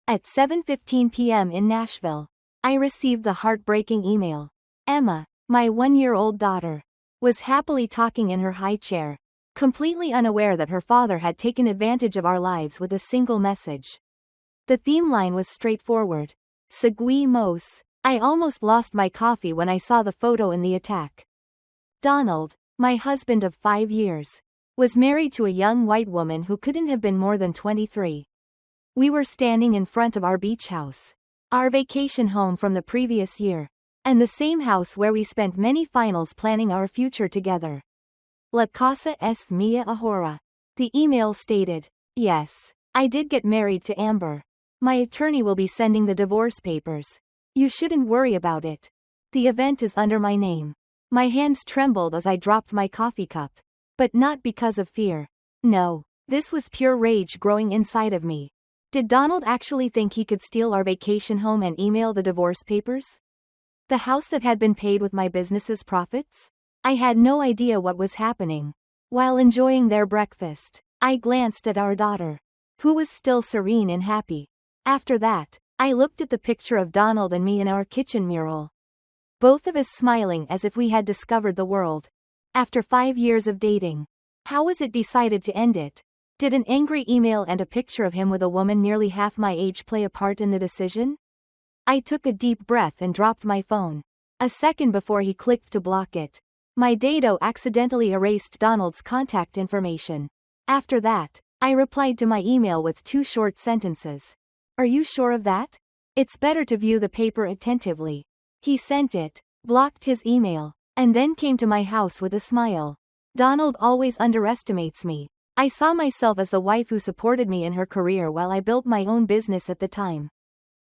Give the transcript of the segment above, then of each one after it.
At 7:15 p.m. in Nashville, I received the heartbreaking email. Emma, my 1-year-old daughter, was happily talking in her high chair, completely unaware that her father had taken advantage of our lives with a single message. The theme line was straightforward. Seguimos. I almost lost my coffee when I saw the photo in the attack. Donald, my husband of 5 years, was married to a young white woman who couldn't have been more than 23. We were standing in front of our beach house, our vacation home from the previous year, and the same house where we spent many finals planning our future together. La casa es mía ahora. The email stated. Yes, I did get married to Amber. My attorney will be sending the divorce papers. You shouldn't worry about it. The event is under my name. My hands trembled as I dropped my coffee cup. But not because of fear. No, this was pure rage growing inside of me. Did Donald actually think he could steal our vacation home and email the divorce papers? The house that had been paid with my business's profits? I had no idea what was happening. While enjoying their breakfast, I glanced at our daughter, who was still serene and happy. After that, I looked at the picture of Donald and me in our kitchen mural. Both of us smiling as if we had discovered the world. After 5 years of dating, how was it decided to end it? Did an angry email and a picture of him with a woman nearly half my age play a part in the decision? I took a deep breath and dropped my phone. A second before he clicked to block it, my dado accidentally erased Donald's contact information. After that, I replied to my email with 2 short sentences. Are you sure of that? It's better to view the paper attentively. He sent it, blocked his email, and then came to my house with a smile. Donald always underestimates me. I saw myself as the wife who supported me in her career while I built my own business at the time.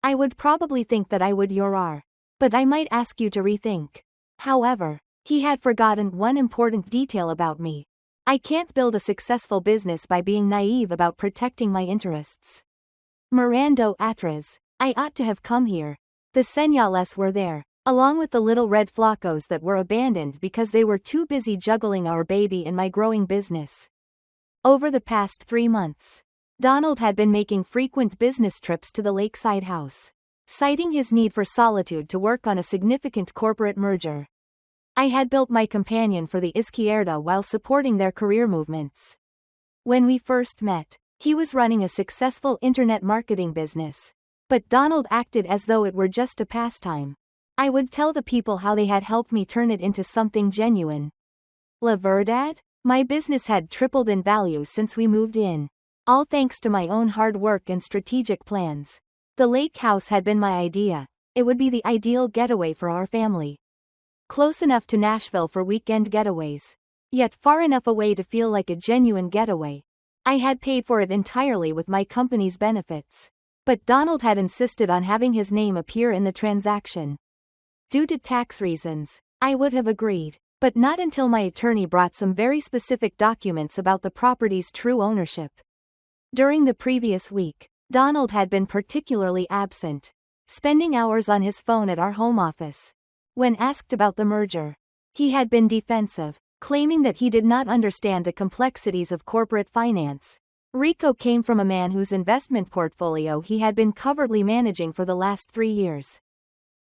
I would probably think that I would your but I might ask you to rethink. However, he had forgotten one important detail about me. I can't build a successful business by being naive about protecting my interests. Mirando atrás. I ought to have come here. The señales were there, along with the little red flacos that were abandoned because they were too busy juggling our baby and my growing business. Over the past 3 months, Donald had been making frequent business trips to the lakeside house, citing his need for solitude to work on a significant corporate merger. I had built my companion for the izquierda while supporting their career movements. When we first met, he was running a successful internet marketing business, but Donald acted as though it were just a pastime. I would tell the people how they had helped me turn it into something genuine. La verdad? My business had tripled in value since we moved in, all thanks to my own hard work and strategic plans. The lake house had been my idea. It would be the ideal getaway for our family. Close enough to Nashville for weekend getaways, yet far enough away to feel like a genuine getaway. I had paid for it entirely with my company's benefits, but Donald had insisted on having his name appear in the transaction. Due to tax reasons, I would have agreed, but not until my attorney brought some very specific documents about the property's true ownership. During the previous week, Donald had been particularly absent, spending hours on his phone at our home office. When asked about the merger, he had been defensive, claiming that he did not understand the complexities of corporate finance. Rico came from a man whose investment portfolio he had been covertly managing for the last 3 years.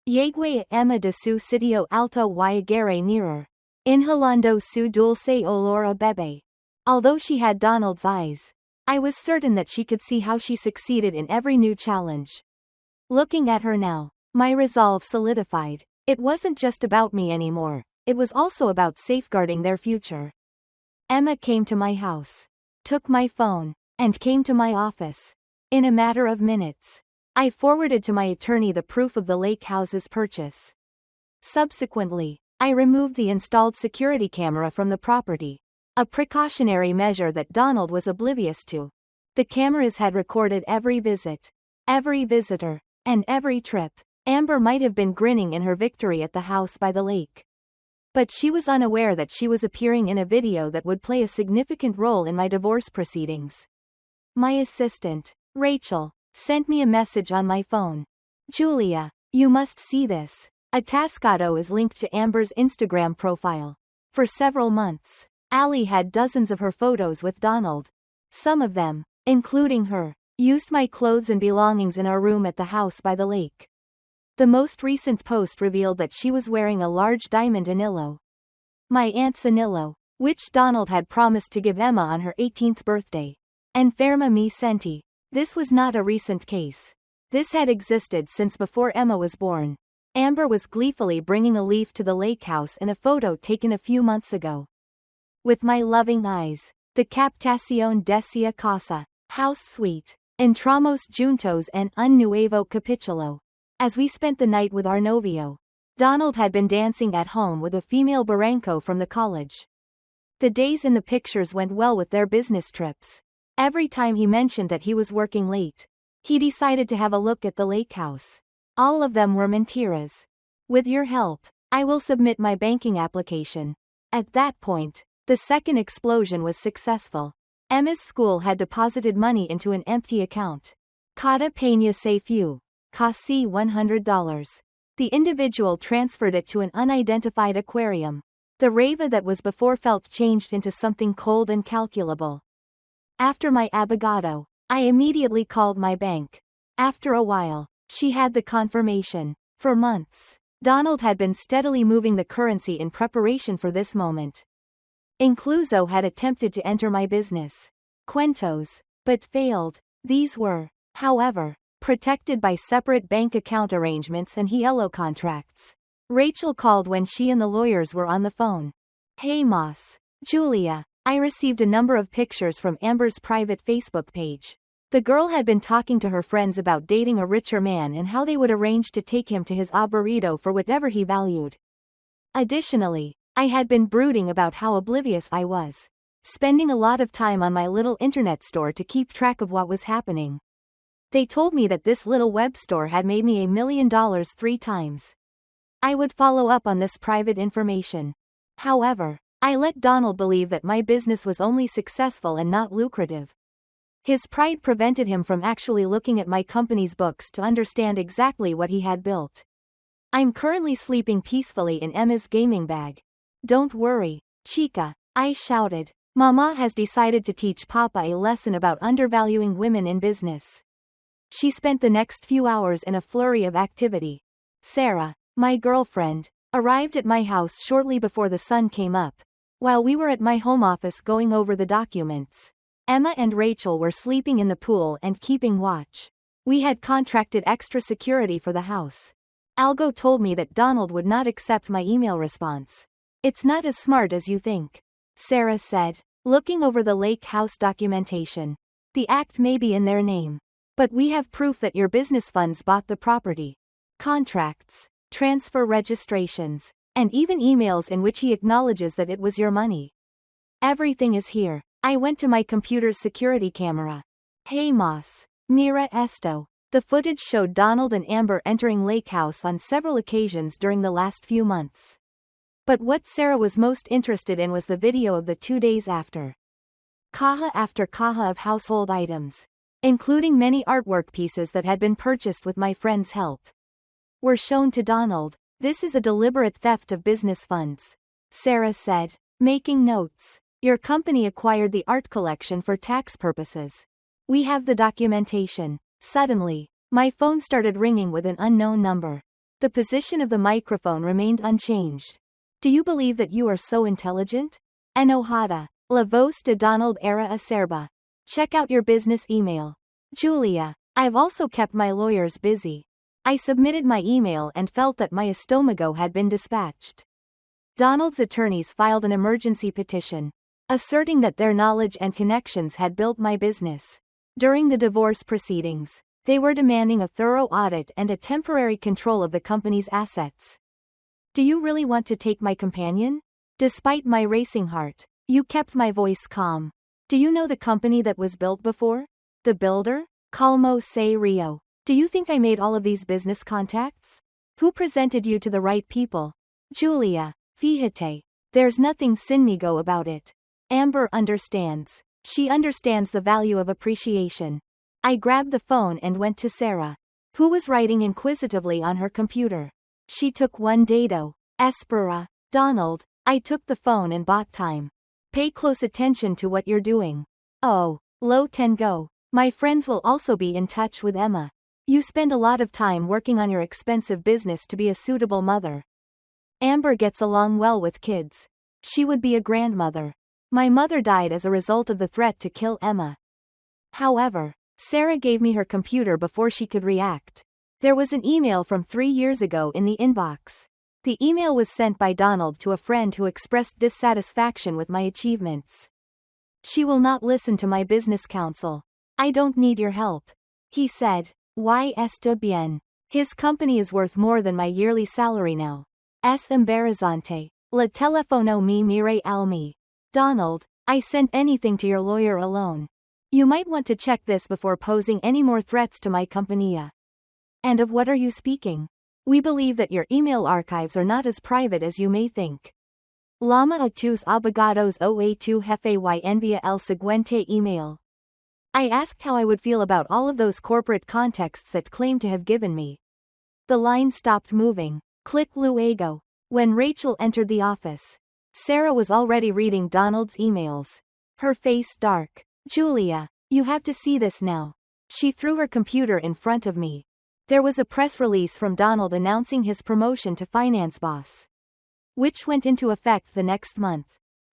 Llegué a Emma de su sitio alto y agarré nearer, inhalando su dulce olor a bebé. Although she had Donald's eyes, I was certain that she could see how she succeeded in every new challenge. Looking at her now, my resolve solidified. It wasn't just about me anymore, it was also about safeguarding their future. Emma came to my house, took my phone, and came to my office. In a matter of minutes, I forwarded to my attorney the proof of the lake house's purchase. Subsequently, I removed the installed security camera from the property, a precautionary measure that Donald was oblivious to. The cameras had recorded every visit, every visitor, and every trip. Amber might have been grinning in her victory at the house by the lake, but she was unaware that she was appearing in a video that would play a significant role in my divorce proceedings. My assistant, Rachel, sent me a message on my phone. Julia, you must see this. Atascado is linked to Amber's Instagram profile. For several months, Allie had dozens of her photos with Donald. Some of them, including her, Used my clothes and belongings in our room at the house by the lake. The most recent post revealed that she was wearing a large diamond anillo. My aunt's anillo, which Donald had promised to give Emma on her 18th birthday. And ferma mi senti. This was not a recent case. This had existed since before Emma was born. Amber was gleefully bringing a leaf to the lake house in a photo taken a few months ago. With my loving eyes. The captación decía casa. House suite. Entramos juntos en un nuevo capítulo. As we spent the night with our novio. Donald had been dancing at home with a female barranco from the college. The days in the pictures went well with their business trips. Every time he mentioned that he was working late, he decided to have a look at the lake house. All of them were mentiras. With your help, I will submit my banking application. At that point, the second explosion was successful. Emma's school had deposited money into an empty account. Cada peña se fue. Casi $100. The individual transferred it to an unidentified aquarium. The rava that was before felt changed into something cold and calculable. After my abogado, I immediately called my bank. After a while, she had the confirmation. For months, Donald had been steadily moving the currency in preparation for this moment. Incluso had attempted to enter my business, Cuentos, but failed. These were, however, protected by separate bank account arrangements and Hielo contracts. Rachel called when she and the lawyers were on the phone. Hey Moss. Julia, I received a number of pictures from Amber's private Facebook page. The girl had been talking to her friends about dating a richer man and how they would arrange to take him to his arboreto for whatever he valued. Additionally, I had been brooding about how oblivious I was, spending a lot of time on my little internet store to keep track of what was happening. They told me that this little web store had made me $1 million 3 times. I would follow up on this private information. However, I let Donald believe that my business was only successful and not lucrative. His pride prevented him from actually looking at my company's books to understand exactly what he had built. I'm currently sleeping peacefully in Emma's gaming bag. Don't worry, chica, I shouted. Mama has decided to teach Papa a lesson about undervaluing women in business. She spent the next few hours in a flurry of activity. Sarah, my girlfriend, arrived at my house shortly before the sun came up. While we were at my home office going over the documents, Emma and Rachel were sleeping in the pool and keeping watch. We had contracted extra security for the house. Algo told me that Donald would not accept my email response. It's not as smart as you think, Sarah said, looking over the lake house documentation. The act may be in their name, but we have proof that your business funds bought the property. Contracts, transfer registrations, and even emails in which he acknowledges that it was your money. Everything is here. I went to my computer's security camera. Hey Moss. Mira esto. The footage showed Donald and Amber entering Lake House on several occasions during the last few months. But what Sarah was most interested in was the video of the 2 days after. Caja after caja of household items, including many artwork pieces that had been purchased with my friend's help, were shown to Donald. This is a deliberate theft of business funds, Sarah said, making notes. Your company acquired the art collection for tax purposes. We have the documentation. Suddenly, my phone started ringing with an unknown number. The position of the microphone remained unchanged. Do you believe that you are so intelligent? Enojada. La voz de Donald era acerba. Check out your business email. Julia, I've also kept my lawyers busy. I submitted my email and felt that my estomago had been dispatched. Donald's attorneys filed an emergency petition, asserting that their knowledge and connections had built my business. During the divorce proceedings, they were demanding a thorough audit and a temporary control of the company's assets. Do you really want to take my companion? Despite my racing heart, you kept my voice calm. Do you know the company that was built before? The builder? Calmo se Rio. Do you think I made all of these business contacts? Who presented you to the right people? Julia, fíjate. There's nothing sinmigo about it. Amber understands. She understands the value of appreciation. I grabbed the phone and went to Sarah, who was writing inquisitively on her computer. She took one dado. Espera. Donald, I took the phone and bought time. Pay close attention to what you're doing. Oh, lo tengo. My friends will also be in touch with Emma. You spend a lot of time working on your expensive business to be a suitable mother. Amber gets along well with kids. She would be a grandmother. My mother died as a result of the threat to kill Emma. However, Sarah gave me her computer before she could react. There was an email from 3 years ago in the inbox. The email was sent by Donald to a friend who expressed dissatisfaction with my achievements. She will not listen to my business counsel. I don't need your help. He said. Y está bien. His company is worth more than my yearly salary now. Es embarazante. Le telefono me mire al me. Donald, I sent anything to your lawyer alone. You might want to check this before posing any more threats to my compañía. And of what are you speaking? We believe that your email archives are not as private as you may think. Llama a tus abogados o a tu jefe y envía el siguiente email. I asked how I would feel about all of those corporate contexts that claim to have given me. The line stopped moving. Click luego. When Rachel entered the office, Sarah was already reading Donald's emails. Her face dark. Julia, you have to see this now. She threw her computer in front of me. There was a press release from Donald announcing his promotion to finance boss, which went into effect the next month.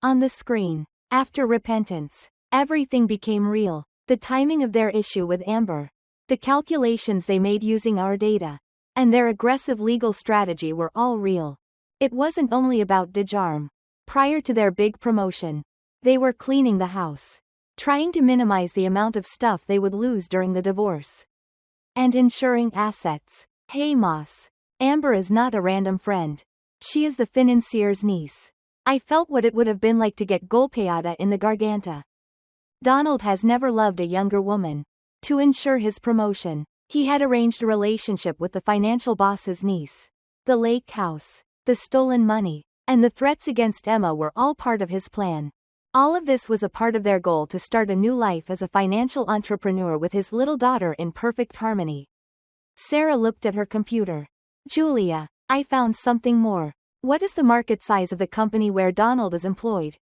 On the screen, after repentance, everything became real. The timing of their issue with Amber, the calculations they made using our data, and their aggressive legal strategy were all real. It wasn't only about Dejarm. Prior to their big promotion, they were cleaning the house, trying to minimize the amount of stuff they would lose during the divorce, and ensuring assets. Hey Moss. Amber is not a random friend. She is the financier's niece. I felt what it would have been like to get golpeada in the garganta. Donald has never loved a younger woman. To ensure his promotion, he had arranged a relationship with the financial boss's niece. The lake house, the stolen money, and the threats against Emma were all part of his plan. All of this was a part of their goal to start a new life as a financial entrepreneur with his little daughter in perfect harmony. Sarah looked at her computer. Julia, I found something more. What is the market size of the company where Donald is employed?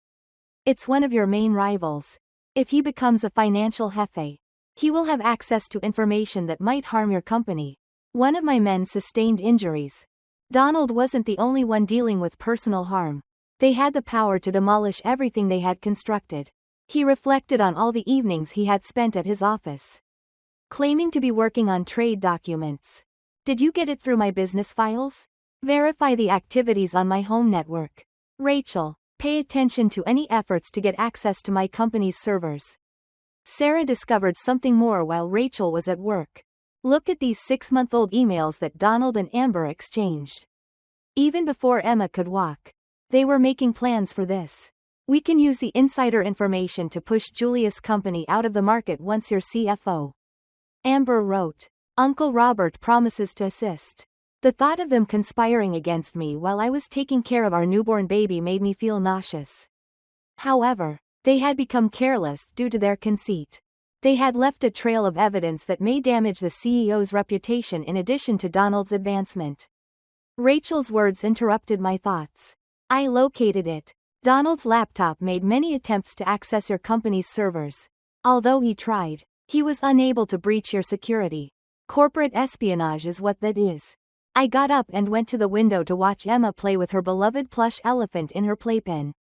It's one of your main rivals. If he becomes a financial jefe, he will have access to information that might harm your company. One of my men sustained injuries. Donald wasn't the only one dealing with personal harm. They had the power to demolish everything they had constructed. He reflected on all the evenings he had spent at his office, claiming to be working on trade documents. Did you get it through my business files? Verify the activities on my home network. Rachel, pay attention to any efforts to get access to my company's servers. Sarah discovered something more while Rachel was at work. Look at these 6-month-old emails that Donald and Amber exchanged. Even before Emma could walk, they were making plans for this. We can use the insider information to push Julia's company out of the market once you're CFO. Amber wrote. Uncle Robert promises to assist. The thought of them conspiring against me while I was taking care of our newborn baby made me feel nauseous. However, they had become careless due to their conceit. They had left a trail of evidence that may damage the CEO's reputation in addition to Donald's advancement. Rachel's words interrupted my thoughts. I located it. Donald's laptop made many attempts to access your company's servers. Although he tried, he was unable to breach your security. Corporate espionage is what that is. I got up and went to the window to watch Emma play with her beloved plush elephant in her playpen.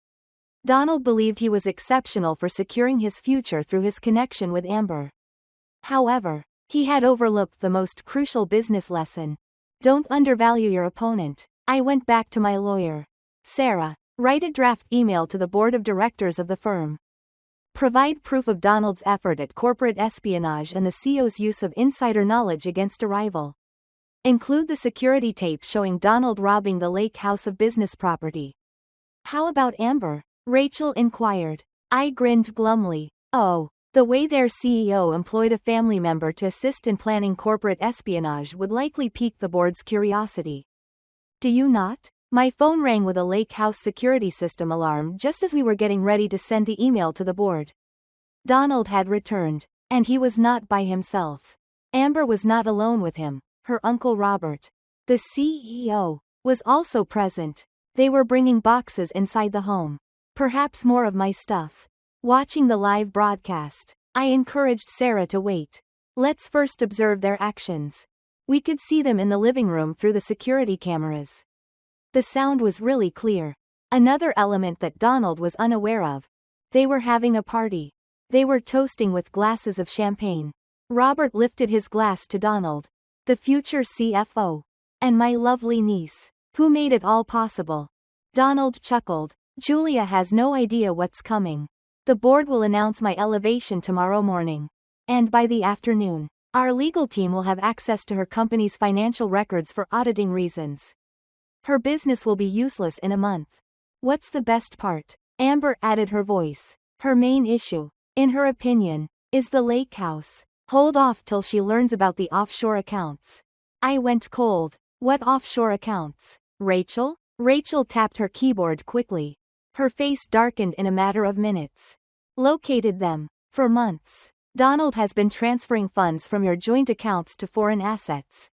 Donald believed he was exceptional for securing his future through his connection with Amber. However, he had overlooked the most crucial business lesson. Don't undervalue your opponent. I went back to my lawyer. Sarah, write a draft email to the board of directors of the firm. Provide proof of Donald's effort at corporate espionage and the CEO's use of insider knowledge against a rival. Include the security tape showing Donald robbing the lake house of business property. How about Amber? Rachel inquired. I grinned glumly. Oh, the way their CEO employed a family member to assist in planning corporate espionage would likely pique the board's curiosity. Do you not? My phone rang with a lake house security system alarm just as we were getting ready to send the email to the board. Donald had returned, and he was not by himself. Amber was not alone with him. Her Uncle Robert, the CEO, was also present. They were bringing boxes inside the home. Perhaps more of my stuff. Watching the live broadcast, I encouraged Sarah to wait. Let's first observe their actions. We could see them in the living room through the security cameras. The sound was really clear. Another element that Donald was unaware of. They were having a party. They were toasting with glasses of champagne. Robert lifted his glass to Donald, the future CFO, and my lovely niece, who made it all possible. Donald chuckled. Julia has no idea what's coming. The board will announce my elevation tomorrow morning. And by the afternoon, our legal team will have access to her company's financial records for auditing reasons. Her business will be useless in a month. What's the best part? Amber added her voice. Her main issue, in her opinion, is the lake house. Hold off till she learns about the offshore accounts. I went cold. What offshore accounts? Rachel? Rachel tapped her keyboard quickly. Her face darkened in a matter of minutes. Located them. For months. Donald has been transferring funds from your joint accounts to foreign assets.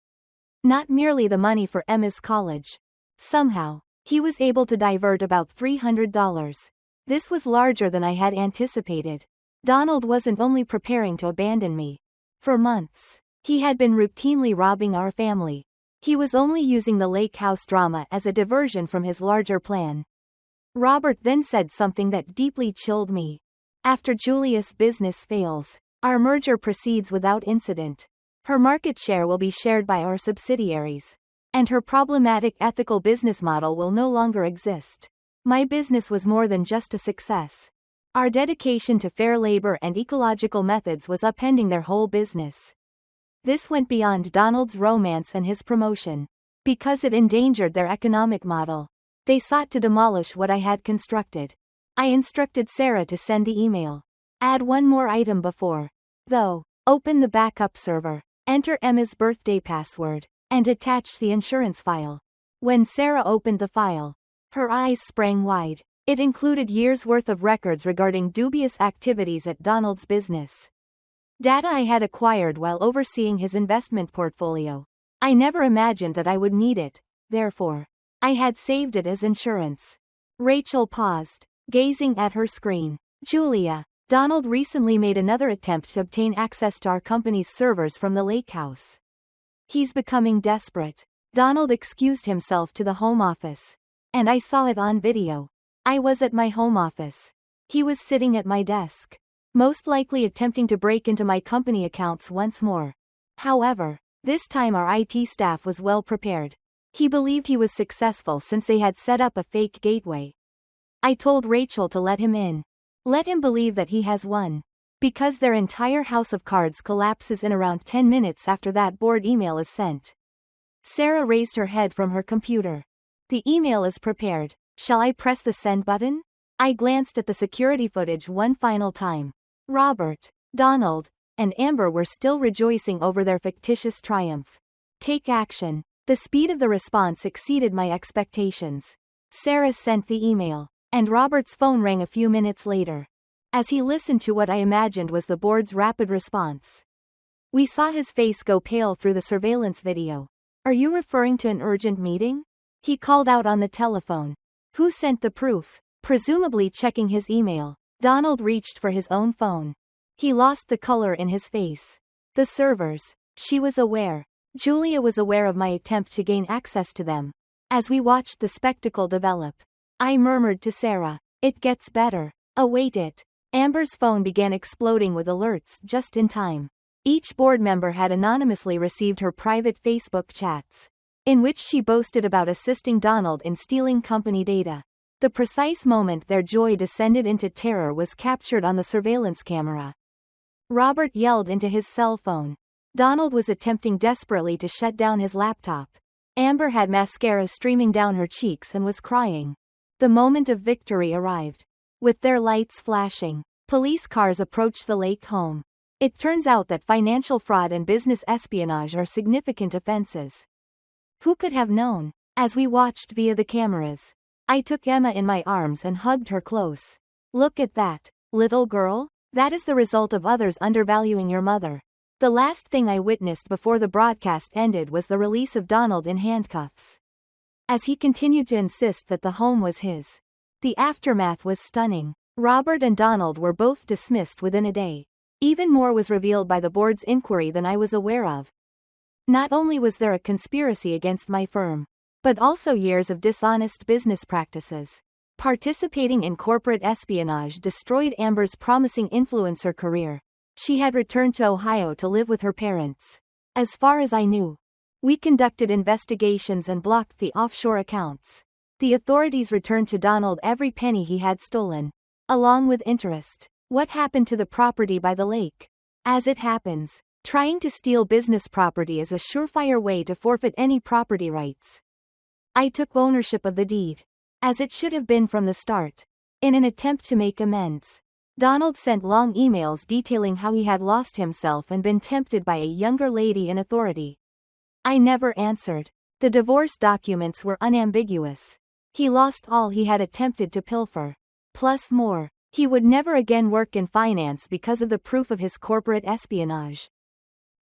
Not merely the money for Emma's college. Somehow, he was able to divert about $300. This was larger than I had anticipated. Donald wasn't only preparing to abandon me. For months, he had been routinely robbing our family. He was only using the lake house drama as a diversion from his larger plan. Robert then said something that deeply chilled me. After Julia's business fails, our merger proceeds without incident. Her market share will be shared by our subsidiaries. And her problematic ethical business model will no longer exist. My business was more than just a success. Our dedication to fair labor and ecological methods was upending their whole business. This went beyond Donald's romance and his promotion. Because it endangered their economic model. They sought to demolish what I had constructed. I instructed Sarah to send the email. Add one more item before. Though, open the backup server, enter Emma's birthday password, and attach the insurance file. When Sarah opened the file, her eyes sprang wide. It included years' worth of records regarding dubious activities at Donald's business. Data I had acquired while overseeing his investment portfolio. I never imagined that I would need it, therefore, I had saved it as insurance. Rachel paused, gazing at her screen. Julia, Donald recently made another attempt to obtain access to our company's servers from the lake house. He's becoming desperate. Donald excused himself to the home office. And I saw it on video. I was at my home office. He was sitting at my desk. Most likely attempting to break into my company accounts once more. However, this time our IT staff was well prepared. He believed he was successful since they had set up a fake gateway. I told Rachel to let him in. Let him believe that he has won. Because their entire house of cards collapses in around 10 minutes after that board email is sent. Sarah raised her head from her computer. The email is prepared. Shall I press the send button? I glanced at the security footage one final time. Robert, Donald, and Amber were still rejoicing over their fictitious triumph. Take action. The speed of the response exceeded my expectations. Sarah sent the email, and Robert's phone rang a few minutes later. As he listened to what I imagined was the board's rapid response. We saw his face go pale through the surveillance video. Are you referring to an urgent meeting? He called out on the telephone. Who sent the proof? Presumably checking his email, Donald reached for his own phone. He lost the color in his face. The servers. She was aware. Julia was aware of my attempt to gain access to them. As we watched the spectacle develop, I murmured to Sarah, "It gets better. Await it." Amber's phone began exploding with alerts just in time. Each board member had anonymously received her private Facebook chats, in which she boasted about assisting Donald in stealing company data. The precise moment their joy descended into terror was captured on the surveillance camera. Robert yelled into his cell phone. Donald was attempting desperately to shut down his laptop. Amber had mascara streaming down her cheeks and was crying. The moment of victory arrived. With their lights flashing, police cars approached the lake home. It turns out that financial fraud and business espionage are significant offenses. Who could have known? As we watched via the cameras, I took Emma in my arms and hugged her close. Look at that, little girl. That is the result of others undervaluing your mother. The last thing I witnessed before the broadcast ended was the release of Donald in handcuffs. As he continued to insist that the home was his. The aftermath was stunning. Robert and Donald were both dismissed within a day. Even more was revealed by the board's inquiry than I was aware of. Not only was there a conspiracy against my firm, but also years of dishonest business practices. Participating in corporate espionage destroyed Amber's promising influencer career. She had returned to Ohio to live with her parents. As far as I knew, we conducted investigations and blocked the offshore accounts. The authorities returned to Donald every penny he had stolen, along with interest. What happened to the property by the lake? As it happens, trying to steal business property is a surefire way to forfeit any property rights. I took ownership of the deed, as it should have been from the start. In an attempt to make amends, Donald sent long emails detailing how he had lost himself and been tempted by a younger lady in authority. I never answered. The divorce documents were unambiguous. He lost all he had attempted to pilfer. Plus more. He would never again work in finance because of the proof of his corporate espionage.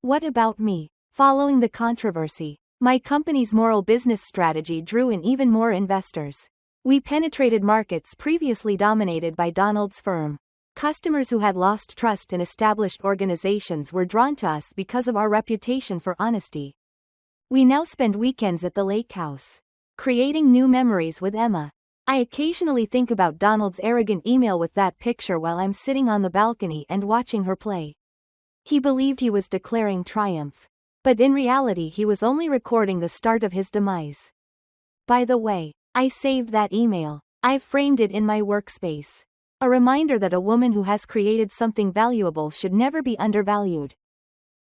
What about me? Following the controversy, my company's moral business strategy drew in even more investors. We penetrated markets previously dominated by Donald's firm. Customers who had lost trust in established organizations were drawn to us because of our reputation for honesty. We now spend weekends at the lake house, creating new memories with Emma. I occasionally think about Donald's arrogant email with that picture while I'm sitting on the balcony and watching her play. He believed he was declaring triumph, but in reality he was only recording the start of his demise. By the way, I saved that email. I've framed it in my workspace. A reminder that a woman who has created something valuable should never be undervalued.